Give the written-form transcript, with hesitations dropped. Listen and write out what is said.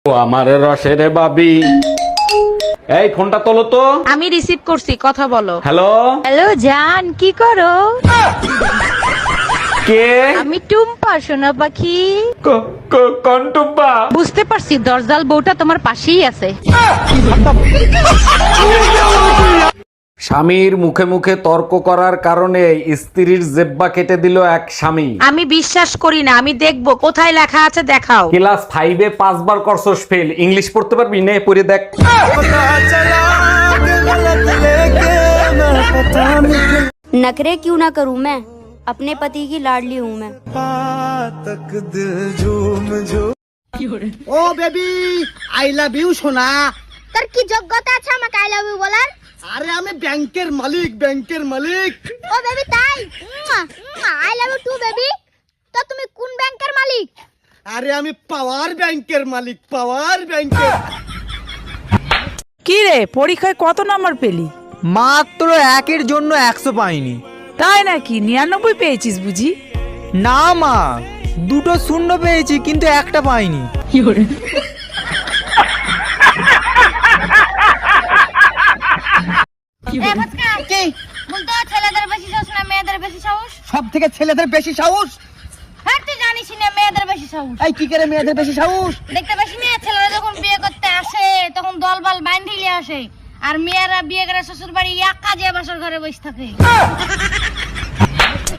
ও আমার রসের বাবি, এই ফোনটা তোলো তো। আমি রিসিভ করছি, কথা বলো। হ্যালো হ্যালো জান, কি করো? কে? আমি টুম্পা, সোনা পাখি। কোন টুম্পা? বুঝতে পারছি, দরজাল বউটা তোমার পাশেই আছে। স্বামীর মুখে মুখে তর্ক করার কারণে স্ত্রীর জেব্বা কেটে দিল এক স্বামী। আমি বিশ্বাস করি না, আমি দেখবো কোথায় লেখা আছে, দেখাও। ক্লাস 5-এ 5 বার করছস ফেল, ইংলিশ পড়তে পারবি? নে পড়ে দেখ। नखरे क्यों ना करूं मैं, अपने पति की लाडली हूँ मैं। ও বেবি, আই লাভ ইউ সোনা। তোর কি যোগ্যতা আছে আমাকে আই লাভ ইউ বলার? আরে আমি ব্যাংকের মালিক, ব্যাংকের মালিক। ও বেবি তাই? I love you too baby. তো তুমি কোন ব্যাংকের মালিক? আরে আমি পাওয়ার ব্যাংকের মালিক, পাওয়ার ব্যাংকের। কি রে, পরীক্ষায় কত নাম্বার পেলি? মাত্র 1-এর জন্য 100 পাইনি। তাই নাকি? 99 পেয়েছিস বুঝি? না মা, 2টো শূন্য পেয়েছি কিন্তু একটা পাইনি। কি বলতো, ছেলেদের বেশি সাহস না মেয়েদের বেশি সাহস? সব থেকে ছেলেদের বেশি সাহস। হ্যাঁ তুই জানিস না মেয়েদের বেশি সাহস? এই কি করে মেয়েদের বেশি সাহস? দেখতে পাসি না, ছেলেরা যখন বিয়ে করতে আসে তখন দলবল বাঁধিয়ে আসে, আর মেয়েরা বিয়ে করে শ্বশুর বাড়ি একা যে বাসর ঘরে বসে থাকে।